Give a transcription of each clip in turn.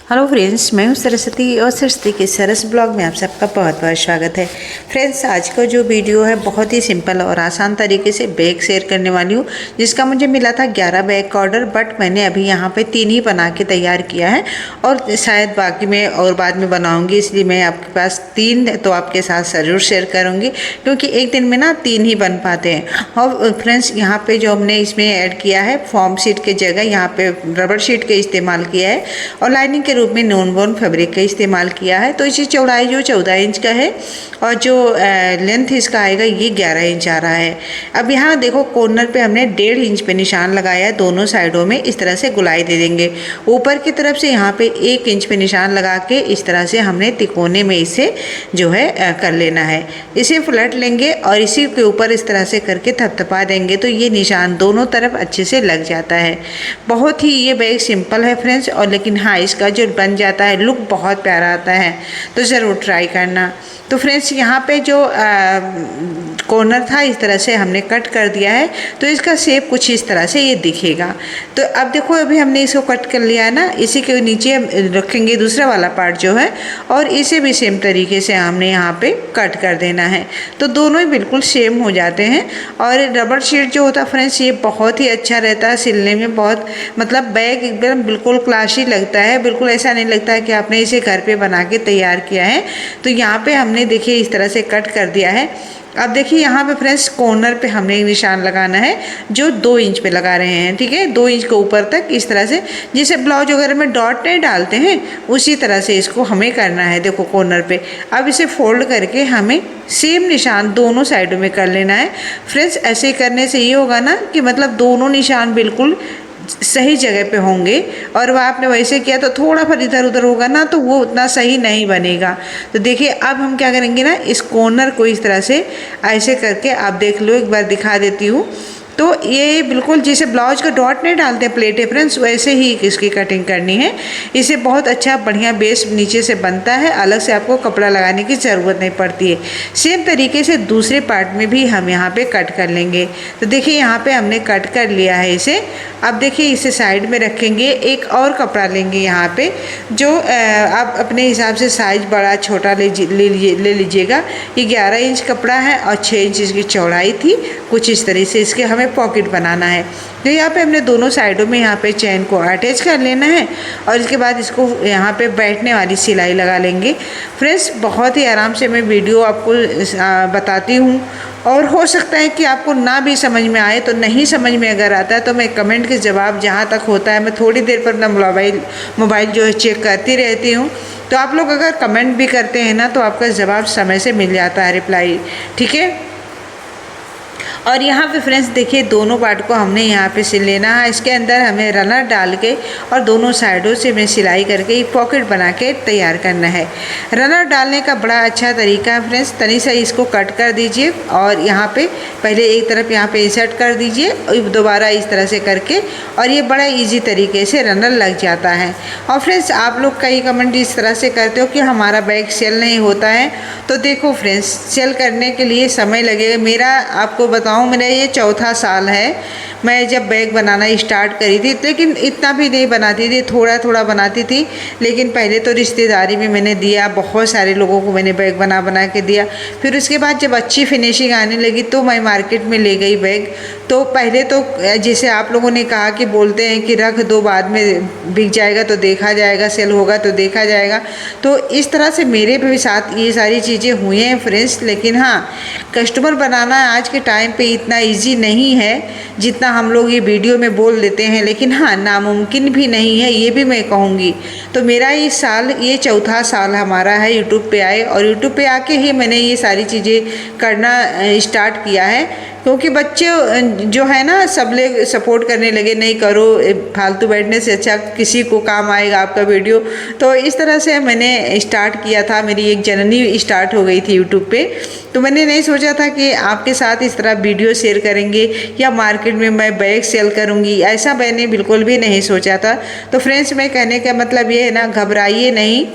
Hello friends, मैं हूं सरस्वती और सरस्वती के सरस ब्लॉग में आप सबका बहुत बहुत स्वागत है। फ्रेंड्स, आज का जो वीडियो है बहुत ही सिंपल और आसान तरीके से बैग शेयर करने वाली हूं, जिसका मुझे मिला था 11 बैग का ऑर्डर, बट मैंने अभी यहां पे 3 ही बना के तैयार किया है और शायद बाकी मैं और बाद में बनाऊंगी, इसलिए मैं आपके पास 3 तो आपके साथ ज़रूर शेयर करूँगी, क्योंकि एक दिन में ना 3 ही बन पाते हैं। और फ्रेंड्स, यहाँ पर जो हमने इसमें ऐड किया है फॉर्म शीट की जगह यहाँ पर रबड़ शीट का इस्तेमाल किया है और लाइनिंग के रूप में नॉन वॉन फैब्रिक का इस्तेमाल किया है। तो इसकी चौड़ाई जो 14 इंच का है और जो लेंथ इसका आएगा ये 11 इंच आ रहा है। अब यहाँ देखो कॉर्नर पे हमने 1.5 इंच पे निशान लगाया है, दोनों साइडों में इस तरह से गुलाई दे देंगे। ऊपर की तरफ से यहाँ पे 1 इंच पे निशान लगा के इस तरह से हमने तिकोने में इसे जो है कर लेना है। इसे पलट लेंगे और इसी के ऊपर इस तरह से करके थपथपा देंगे तो ये निशान दोनों तरफ अच्छे से लग जाता है। बहुत ही ये बैग सिंपल है फ्रेंड्स, और लेकिन हाँ इसका जो बन जाता है लुक बहुत प्यारा आता है, तो ज़रूर ट्राई करना। तो फ्रेंड्स, यहाँ पे जो कॉर्नर था इस तरह से हमने कट कर दिया है, तो इसका शेप कुछ इस तरह से ये दिखेगा। तो अब देखो अभी हमने इसको कट कर लिया है ना, इसी के नीचे रखेंगे दूसरा वाला पार्ट जो है, और इसे भी सेम तरीके से हमने यहाँ पे कट कर देना है, तो दोनों ही बिल्कुल सेम हो जाते हैं। और रबड़ शीट जो होता है फ्रेंड्स, ये बहुत ही अच्छा रहता है सिलने में, बहुत मतलब बैग एकदम बिल्कुल क्लासी लगता है, बिल्कुल ऐसा नहीं लगता है कि आपने इसे घर पे बना के तैयार किया है। तो यहाँ पे हमने देखिए इस तरह से कट कर दिया है। अब देखिए यहाँ पे फ्रेंड्स कॉर्नर पे हमने एक निशान लगाना है जो 2 इंच पे लगा रहे हैं, ठीक है, 2 इंच के ऊपर तक इस तरह से, जैसे ब्लाउज वगैरह में डॉट नहीं डालते हैं उसी तरह से इसको हमें करना है। देखो कॉर्नर पे अब इसे फोल्ड करके हमें सेम निशान दोनों साइडों में कर लेना है। फ्रेंड्स, ऐसे करने से ये होगा ना कि मतलब दोनों निशान बिल्कुल सही जगह पे होंगे, और वह आपने वैसे किया तो थोड़ा सा इधर उधर होगा ना तो वो उतना सही नहीं बनेगा। तो देखिए अब हम क्या करेंगे ना, इस कॉर्नर को इस तरह से ऐसे करके आप देख लो, एक बार दिखा देती हूँ। तो ये बिल्कुल जैसे ब्लाउज का डॉट नहीं डालते प्लेट है फ्रेंड्स, वैसे ही इसकी कटिंग करनी है। इसे बहुत अच्छा बढ़िया बेस नीचे से बनता है, अलग से आपको कपड़ा लगाने की ज़रूरत नहीं पड़ती है। सेम तरीके से दूसरे पार्ट में भी हम यहाँ पे कट कर लेंगे। तो देखिए यहाँ पे हमने कट कर लिया है इसे। अब देखिए इसे साइड में रखेंगे, एक और कपड़ा लेंगे यहाँ पे जो आप अपने हिसाब से साइज बड़ा छोटा ले लीजिएगा। ये 11 इंच कपड़ा है और 6 इंच इसकी चौड़ाई थी, कुछ इस तरह से इसके हमें पॉकेट बनाना है। तो यहाँ पे हमने दोनों साइडों में यहाँ पे चेन को अटैच कर लेना है और इसके बाद इसको यहाँ पे बैठने वाली सिलाई लगा लेंगे। फ्रेंड्स, बहुत ही आराम से मैं वीडियो आपको बताती हूँ, और हो सकता है कि आपको ना भी समझ में आए, तो नहीं समझ में अगर आता है तो मैं कमेंट के जवाब जहाँ तक होता है मैं थोड़ी देर पर अपना मोबाइल जो है चेक करती रहती हूँ। तो आप लोग अगर कमेंट भी करते हैं ना तो आपका जवाब समय से मिल जाता है, रिप्लाई, ठीक है। और यहाँ पे फ्रेंड्स देखिए दोनों पार्ट को हमने यहाँ पे सिल लेना है। इसके अंदर हमें रनर डाल के और दोनों साइडों से हमें सिलाई करके एक पॉकेट बना के तैयार करना है। रनर डालने का बड़ा अच्छा तरीका है फ्रेंड्स, तनी सा इसको कट कर दीजिए और यहाँ पे पहले एक तरफ यहाँ पे इंसर्ट कर दीजिए और दोबारा इस तरह से करके, और ये बड़ा ईजी तरीके से रनर लग जाता है। और फ्रेंड्स, आप लोग कई कमेंट इस तरह से करते हो कि हमारा बैग सेल नहीं होता है, तो देखो फ्रेंड्स सेल करने के लिए समय लगेगा। मेरा आपको बताऊँ, मेरा ये 4था साल है। मैं जब बैग बनाना स्टार्ट करी थी, लेकिन इतना भी नहीं बनाती थी, थोड़ा थोड़ा बनाती थी। लेकिन पहले तो रिश्तेदारी में मैंने दिया, बहुत सारे लोगों को मैंने बैग बना के दिया। फिर उसके बाद जब अच्छी फिनिशिंग आने लगी तो मैं मार्केट में ले गई बैग। तो पहले तो जैसे आप लोगों ने कहा कि बोलते हैं कि रख दो, बाद में बिक जाएगा तो देखा जाएगा, सेल होगा तो देखा जाएगा, तो इस तरह से मेरे भी साथ ये सारी चीज़ें हुई हैं फ्रेंड्स। लेकिन हाँ, कस्टमर बनाना आज के टाइम पे इतना इजी नहीं है जितना हम लोग ये वीडियो में बोल देते हैं। लेकिन हाँ, नामुमकिन भी नहीं है, ये भी मैं कहूँगी। तो मेरा इस साल ये 4था साल हमारा है यूट्यूब पे आए, और यूट्यूब पे आके ही मैंने ये सारी चीज़ें करना स्टार्ट किया है, क्योंकि बच्चे जो है ना सब लोग सपोर्ट करने लगे, नहीं करो, फालतू बैठने से अच्छा किसी को काम आएगा आपका वीडियो। तो इस तरह से मैंने स्टार्ट किया था, मेरी एक जर्नी स्टार्ट हो गई थी यूट्यूब पे। तो मैंने नहीं सोचा था कि आपके साथ इस तरह वीडियो शेयर करेंगे या मार्केट में मैं बैग सेल करूंगी, ऐसा मैंने बिल्कुल भी नहीं सोचा था। तो फ्रेंड्स, मैं कहने का मतलब ये है ना, घबराइए नहीं,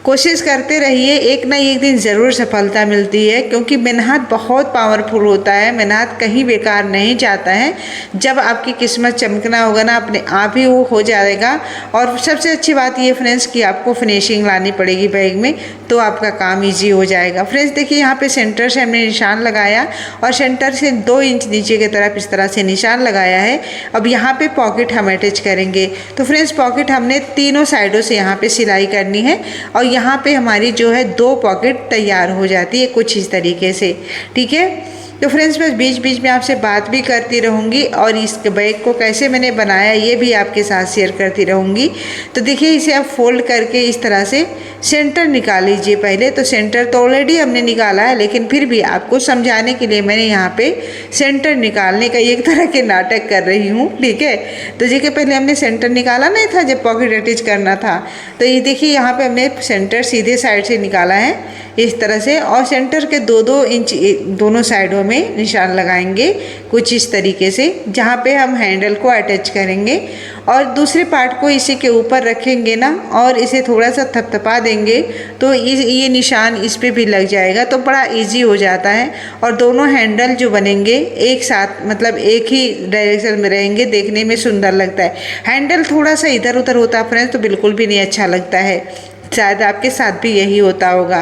कोशिश करते रहिए, एक ना एक दिन ज़रूर सफलता मिलती है, क्योंकि मेहनत बहुत पावरफुल होता है, मेहनत कहीं बेकार नहीं जाता है। जब आपकी किस्मत चमकना होगा ना, अपने आप ही वो हो जाएगा। और सबसे अच्छी बात ये फ्रेंड्स कि आपको फिनिशिंग लानी पड़ेगी बैग में, तो आपका काम ईजी हो जाएगा। फ्रेंड्स देखिए यहाँ पे सेंटर से हमने निशान लगाया और सेंटर से 2 इंच नीचे की तरफ इस तरह से निशान लगाया है। अब यहाँ पे पॉकेट हम अटैच करेंगे। तो फ्रेंड्स पॉकेट हमने तीनों साइडों से यहाँ पे सिलाई करनी है और यहाँ पे हमारी जो है 2 पॉकेट तैयार हो जाती है कुछ इस तरीके से, ठीक है। तो फ्रेंड्स मैं बीच बीच में आपसे बात भी करती रहूँगी और इस बैग को कैसे मैंने बनाया ये भी आपके साथ शेयर करती रहूँगी। तो देखिए इसे आप फोल्ड करके इस तरह से सेंटर निकाल लीजिए पहले। तो सेंटर तो ऑलरेडी हमने निकाला है, लेकिन फिर भी आपको समझाने के लिए मैंने यहाँ पे सेंटर निकालने का एक तरह के नाटक कर रही हूँ, ठीक है। तो देखिए पहले हमने सेंटर निकाला नहीं था जब पॉकेट अटैच करना था। तो ये देखिए यहाँ पे हमने सेंटर सीधे साइड से निकाला है इस तरह से, और सेंटर के 2-2 इंच दोनों साइडों में निशान लगाएंगे कुछ इस तरीके से, जहाँ पे हम हैंडल को अटैच करेंगे। और दूसरे पार्ट को इसी के ऊपर रखेंगे ना और इसे थोड़ा सा थपथपा देंगे तो ये निशान इस पे भी लग जाएगा, तो बड़ा इजी हो जाता है। और दोनों हैंडल जो बनेंगे एक साथ, मतलब एक ही डायरेक्शन में रहेंगे, देखने में सुंदर लगता है। हैंडल थोड़ा सा इधर उधर होता है फ्रेंड्स तो बिल्कुल भी नहीं अच्छा लगता है, शायद आपके साथ भी यही होता होगा।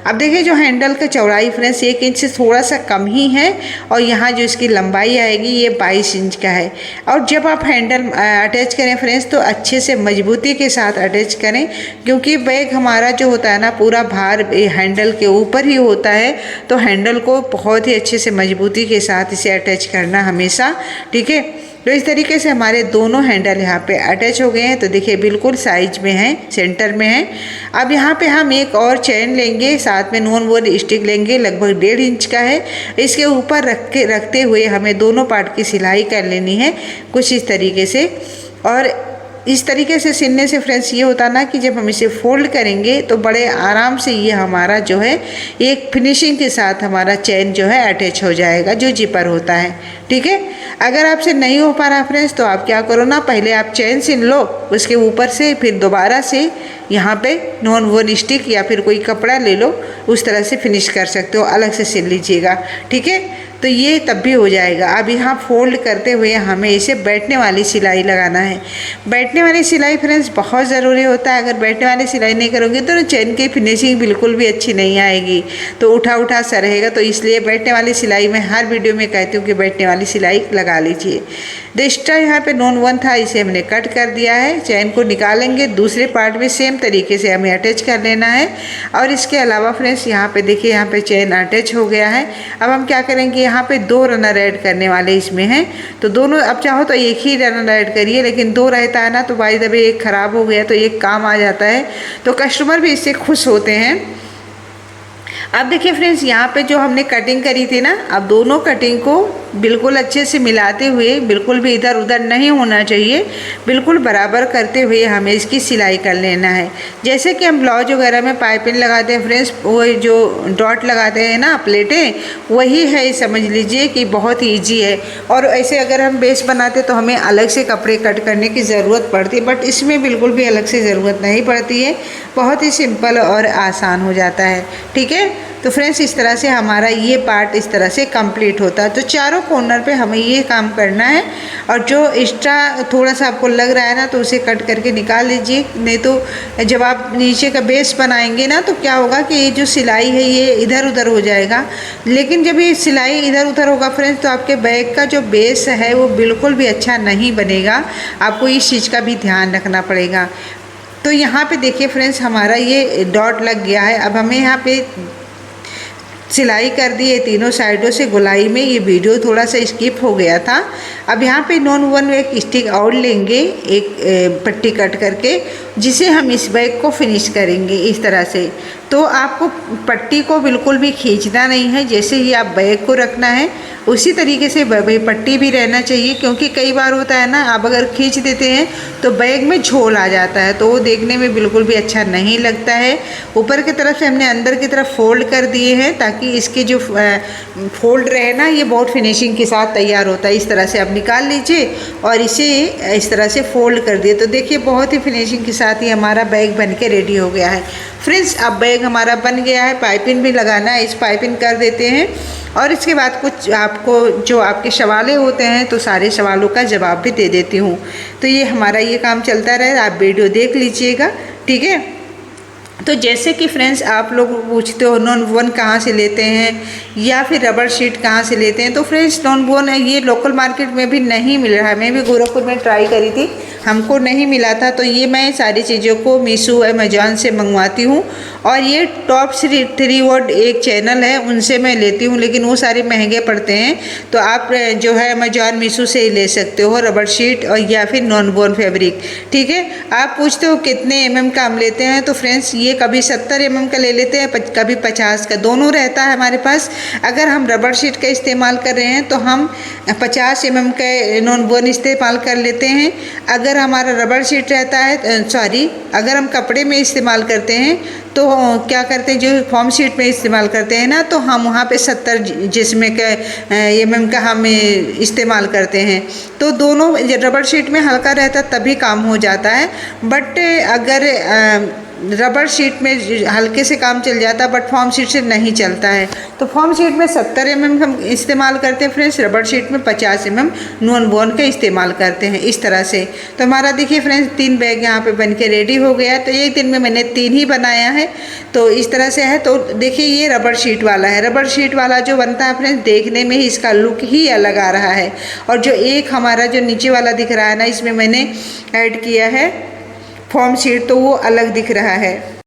अब देखिए जो हैंडल का चौड़ाई फ्रेंड्स 1 इंच से थोड़ा सा कम ही है और यहाँ जो इसकी लंबाई आएगी ये 22 इंच का है। और जब आप हैंडल अटैच करें फ्रेंड्स तो अच्छे से मजबूती के साथ अटैच करें, क्योंकि बैग हमारा जो होता है ना पूरा भार हैंडल के ऊपर ही होता है। तो हैंडल को बहुत ही अच्छे से मजबूती के साथ इसे अटैच करना हमेशा, ठीक है। तो इस तरीके से हमारे दोनों हैंडल यहाँ पे अटैच हो गए हैं। तो देखिए बिल्कुल साइज में है, सेंटर में है। अब यहाँ पे हम एक और चैन लेंगे, साथ में नॉन वुड स्टिक लेंगे, लगभग 1.5 इंच का है। इसके ऊपर रखते हुए हमें दोनों पार्ट की सिलाई कर लेनी है कुछ इस तरीके से। और इस तरीके से सिलने से फ्रेंड्स ये होता ना कि जब हम इसे फोल्ड करेंगे तो बड़े आराम से ये हमारा जो है एक फिनिशिंग के साथ हमारा चेन जो है अटैच हो जाएगा जो जिपर होता है, ठीक है। अगर आपसे नहीं हो पा रहा फ्रेंड्स तो आप क्या करो ना, पहले आप चेन सिल लो, उसके ऊपर से फिर दोबारा से यहाँ पे नॉन वुड स्टिक या फिर कोई कपड़ा ले लो, उस तरह से फिनिश कर सकते हो, अलग से सिल लीजिएगा, ठीक है। तो ये तब भी हो जाएगा। अब यहाँ फोल्ड करते हुए हमें इसे बैठने वाली सिलाई लगाना है। बैठने वाली सिलाई फ्रेंड्स बहुत ज़रूरी होता है। अगर बैठने वाली सिलाई नहीं करोगे तो चेन की फिनिशिंग बिल्कुल भी अच्छी नहीं आएगी, तो उठा उठा सा रहेगा। तो इसलिए बैठने वाली सिलाई मैं हर वीडियो में कहती हूँ कि बैठने वाली सिलाई लगा लीजिए। तो एक्स्ट्रा यहाँ पे नॉन वन था, इसे हमने कट कर दिया है। चेन को निकालेंगे, दूसरे पार्ट में सेम तरीके से हमें अटैच कर लेना है। और इसके अलावा फ्रेंड्स यहाँ पे देखिए, यहाँ पे चेन अटैच हो गया है। अब हम क्या करेंगे, यहाँ पे 2 रनर ऐड करने वाले इसमें हैं। तो दोनों, अब चाहो तो एक ही रनर ऐड करिए, लेकिन 2 रहता है ना तो बाई द वे एक ख़राब हो गया तो एक काम आ जाता है, तो कस्टमर भी इससे खुश होते हैं। अब देखिए फ्रेंड्स, यहाँ पे जो हमने कटिंग करी थी ना, अब दोनों कटिंग को बिल्कुल अच्छे से मिलाते हुए, बिल्कुल भी इधर उधर नहीं होना चाहिए, बिल्कुल बराबर करते हुए हमें इसकी सिलाई कर लेना है। जैसे कि हम ब्लाउज वगैरह में पाइपिंग लगाते हैं फ्रेंड्स, वो जो डॉट लगाते हैं ना प्लेटें, वही है, समझ लीजिए कि बहुत ही ईजी है। और ऐसे अगर हम बेस बनाते तो हमें अलग से कपड़े कट करने की ज़रूरत पड़ती है, बट इसमें बिल्कुल भी अलग से ज़रूरत नहीं पड़ती है, बहुत ही सिंपल और आसान हो जाता है, ठीक है। तो फ्रेंड्स इस तरह से हमारा ये पार्ट इस तरह से कंप्लीट होता है। तो चारों कॉर्नर पे हमें ये काम करना है, और जो एक्स्ट्रा थोड़ा सा आपको लग रहा है ना तो उसे कट करके निकाल लीजिए। नहीं तो जब आप नीचे का बेस बनाएंगे ना तो क्या होगा कि ये जो सिलाई है ये इधर उधर हो जाएगा। लेकिन जब ये सिलाई इधर उधर होगा फ्रेंड्स तो आपके बैग का जो बेस है वो बिल्कुल भी अच्छा नहीं बनेगा। आपको इस चीज़ का भी ध्यान रखना पड़ेगा। तो यहाँ पे देखिए फ्रेंड्स, हमारा ये डॉट लग गया है। अब हमें यहाँ पे सिलाई कर दी है तीनों साइडों से गोलाई में। ये वीडियो थोड़ा सा स्किप हो गया था। अब यहाँ पे नॉन वन एक स्टिक और लेंगे, एक पट्टी कट करके, जिसे हम इस बैग को फिनिश करेंगे इस तरह से। तो आपको पट्टी को बिल्कुल भी खींचना नहीं है, जैसे ही आप बैग को रखना है उसी तरीके से पट्टी भी रहना चाहिए। क्योंकि कई बार होता है ना, आप अगर खींच देते हैं तो बैग में झोल आ जाता है, तो वो देखने में बिल्कुल भी अच्छा नहीं लगता है। ऊपर की तरफ से हमने अंदर की तरफ फोल्ड कर दिए हैं ताकि इसके जो फोल्ड रहे ना, ये बहुत फिनिशिंग के साथ तैयार होता है। इस तरह से आप निकाल लीजिए और इसे इस तरह से फोल्ड कर दिए। तो देखिए बहुत ही फिनिशिंग के साथ ही हमारा बैग बन के रेडी हो गया है। फ्रेंड्स अब बैग हमारा बन गया है, पाइपिंग भी लगाना है, इस पाइपिंग कर देते हैं और इसके बाद कुछ आपको जो आपके सवाल होते हैं तो सारे सवालों का जवाब भी दे देती हूँ। तो ये हमारा ये काम चलता रहे, आप वीडियो देख लीजिएगा, ठीक है। तो जैसे कि फ्रेंड्स आप लोग पूछते हो नॉन वोवन कहाँ से लेते हैं या फिर रबर शीट कहाँ से लेते हैं, तो फ्रेंड्स नॉन वोवन ये लोकल मार्केट में भी नहीं मिल रहा है। मैं भी गोरखपुर में ट्राई करी थी, हमको नहीं मिला था। तो ये मैं सारी चीज़ों को मीशो अमेजॉन से मंगवाती हूँ और ये टॉप 3 वर्ड एक चैनल है उनसे मैं लेती हूँ, लेकिन वो सारे महंगे पड़ते हैं। तो आप जो है अमेजॉन मीशो से ही ले सकते हो रबर शीट और या फिर नॉन वोवन फैब्रिक, ठीक है। आप पूछते हो कितने mm का हम लेते हैं, तो फ्रेंड्स ये कभी 70 mm का ले लेते हैं, कभी 50 का, दोनों रहता है हमारे पास। अगर हम रबर शीट का इस्तेमाल कर रहे हैं तो हम 50 mm का नॉन वोवन इस्तेमाल कर लेते हैं। अगर हमारा रबर शीट रहता है अगर हम कपड़े में इस्तेमाल करते हैं तो क्या करते हैं, जो फॉर्म शीट में इस्तेमाल करते हैं ना, तो हम वहाँ पे 70 जिसमें का mm का हम इस्तेमाल करते हैं। तो दोनों रबर शीट में हल्का रहता तभी काम हो जाता है, बट अगर रबर शीट में हल्के से काम चल जाता है बट फॉर्म शीट से नहीं चलता है। तो फॉर्म शीट में 70 mm हम इस्तेमाल करते हैं फ्रेंड्स, रबर शीट में 50 mm नॉन वोवन का इस्तेमाल करते हैं इस तरह से। तो हमारा देखिए फ्रेंड्स 3 बैग यहाँ पे बन के रेडी हो गया है। तो एक दिन में मैंने 3 ही बनाया है, तो इस तरह से है। तो देखिए ये रबर शीट वाला है, रबर शीट वाला जो बनता है फ्रेंड्स देखने में ही इसका लुक ही अलग आ रहा है। और जो एक हमारा जो नीचे वाला दिख रहा है ना, इसमें मैंने ऐड किया है फॉर्म शीट, तो वो अलग दिख रहा है।